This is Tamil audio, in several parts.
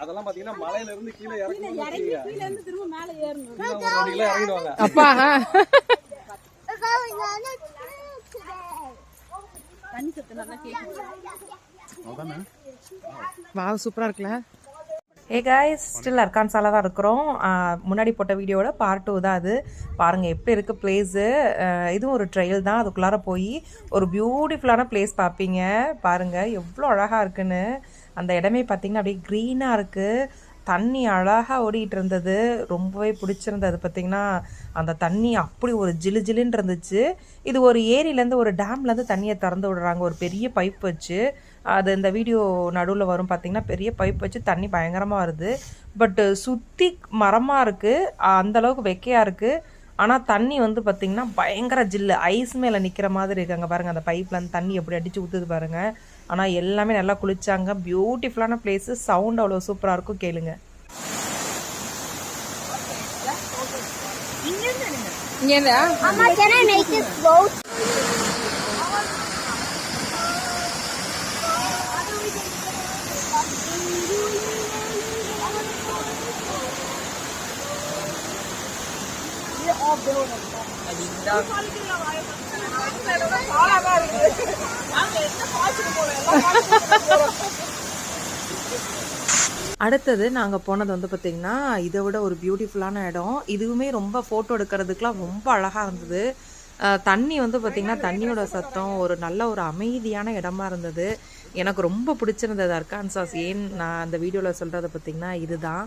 அதெல்லாம் பாத்தீங்கன்னா மலையில இருந்து கீழே இறங்கி கீழ இருந்து திரும்ப மேல ஏறணும். இறங்கிடுவாங்க. அப்பா தண்ணி சத்து நல்லா கேக்குது. வாவ் சூப்பரா இருக்குல்ல. ஏ காய்ஸ், ஸ்டில் அர்கான்சால தான் இருக்கிறோம். முன்னாடி போட்ட வீடியோட பார்ட் 2 தான் அது. பாருங்கள் எப்படி இருக்குது பிளேஸு. இதுவும் ஒரு ட்ரெயில் தான். அதுக்குள்ளார போய் ஒரு பியூட்டிஃபுல்லான பிளேஸ் பார்ப்பீங்க. பாருங்கள் எவ்வளோ அழகாக இருக்குன்னு. அந்த இடமே பார்த்திங்கன்னா அப்படியே க்ரீனாக இருக்குது. தண்ணி அழகாக ஓடிட்டு இருந்தது. ரொம்பவே பிடிச்சிருந்தது. பார்த்திங்கன்னா அந்த தண்ணி அப்படி ஒரு ஜிலு ஜிலுன்னு இருந்துச்சு. இது ஒரு ஏரியிலேருந்து ஒரு டேம்லேருந்து தண்ணியை திறந்து விடுறாங்க ஒரு பெரிய பைப் வச்சு. அது இந்த வீடியோ நடுவில் வரும். பார்த்திங்கன்னா பெரிய பைப் வச்சு தண்ணி பயங்கரமாக வருது. பட்டு சுற்றி மரமாக இருக்குது. அந்தளவுக்கு வெக்கையாக இருக்குது. ஆனால் தண்ணி வந்து பார்த்திங்கன்னா பயங்கர ஜில்லு, ஐஸ் மேலே நிற்கிற மாதிரி இருக்குது. அங்கே பாருங்கள் அந்த பைப்லேருந்து தண்ணி எப்படி அடித்து ஊற்றுது பாருங்கள். ஆனால் எல்லாமே நல்லா குளிச்சாங்க. பியூட்டிஃபுல்லான பிளேஸு. சவுண்ட் அவ்வளோ சூப்பராக இருக்கும். கேளுங்க. அடுத்தது நாங்கள் போனது வந்து பார்த்திங்கன்னா இதை விட ஒரு பியூட்டிஃபுல்லான இடம். இதுவுமே ரொம்ப ஃபோட்டோ எடுக்கிறதுக்கெலாம் ரொம்ப அழகாக இருந்தது. தண்ணி வந்து பார்த்திங்கன்னா தண்ணியோட சத்தம் ஒரு நல்ல ஒரு அமைதியான இடமா இருந்தது. எனக்கு ரொம்ப பிடிச்சிருந்தது அர்கான்சாஸ். ஏன் நான் அந்த வீடியோவில் சொல்கிறத பார்த்திங்கன்னா இதுதான்.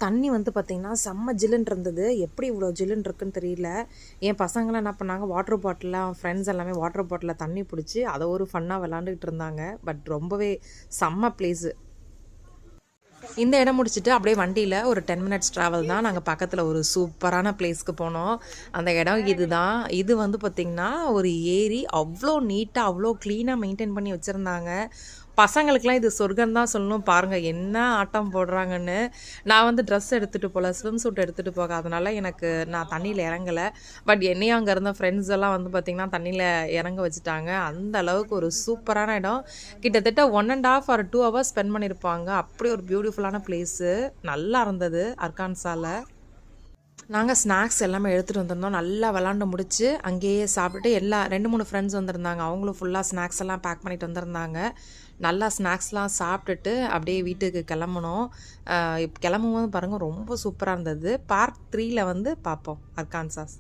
தண்ணி வந்து பார்த்திங்கன்னா செம்ம ஜில்லுன்னு இருந்தது. எப்படி இவ்வளோ ஜில்லுன்னு இருக்குன்னு தெரியல. என் பசங்களாம் என்ன பண்ணாங்க, வாட்டர் பாட்டிலாம் ஃப்ரெண்ட்ஸ் எல்லாமே வாட்டர் பாட்டிலில் தண்ணி பிடிச்சி அதை ஒரு ஃபன்னாக விளாண்டுக்கிட்டு இருந்தாங்க. பட் ரொம்பவே செம்ம பிளேஸு. இந்த இடம் முடிச்சுட்டு அப்படியே வண்டியில் ஒரு 10 minutes ட்ராவல் தான். நாங்கள் பக்கத்தில் ஒரு சூப்பரான பிளேஸ்க்கு போனோம். அந்த இடம் இதுதான். இது வந்து பார்த்திங்கன்னா ஒரு ஏரி. அவ்வளோ நீட்டாக அவ்வளோ க்ளீனாக மெயின்டைன் பண்ணி வச்சுருந்தாங்க. பசங்களுக்கெலாம் இது சொர்க்கம் தான் சொல்லணும். பாருங்கள் என்ன ஆட்டம் போடுறாங்கன்னு. நான் வந்து ட்ரெஸ் எடுத்துகிட்டு போகல, ஸ்விம் சூட் எடுத்துகிட்டு போகாதனால நான் தண்ணியில் இறங்கலை. பட் என்னையும் அங்கே இருந்த ஃப்ரெண்ட்ஸ் எல்லாம் வந்து பார்த்திங்கன்னா தண்ணியில் இறங்க வச்சுட்டாங்க. அந்த அளவுக்கு ஒரு சூப்பரான இடம். கிட்டத்தட்ட 1.5 or 2 hours ஸ்பெண்ட் பண்ணியிருப்பாங்க. அப்படி ஒரு பியூட்டிஃபுல்லான பிளேஸு. நல்லா இருந்தது அர்கான்சாவில். நாங்கள் ஸ்நாக்ஸ் எல்லாமே எடுத்துகிட்டு வந்திருந்தோம். நல்லா விளாண்டு முடிச்சு அங்கேயே சாப்பிட்டுட்டு 2-3 ஃப்ரெண்ட்ஸ் வந்திருந்தாங்க. அவங்களும் ஃபுல்லாக ஸ்நாக்ஸ் எல்லாம் பேக் பண்ணிட்டு வந்திருந்தாங்க. நல்லா ஸ்நாக்ஸ்லாம் சாப்பிட்டுட்டு அப்படியே வீட்டுக்கு கிளம்புனோம். கிளம்பும்போது பாருங்கள் ரொம்ப சூப்பராக இருந்தது. பார்ட் 3 வந்து பார்ப்போம் அர்கான்சாஸ்.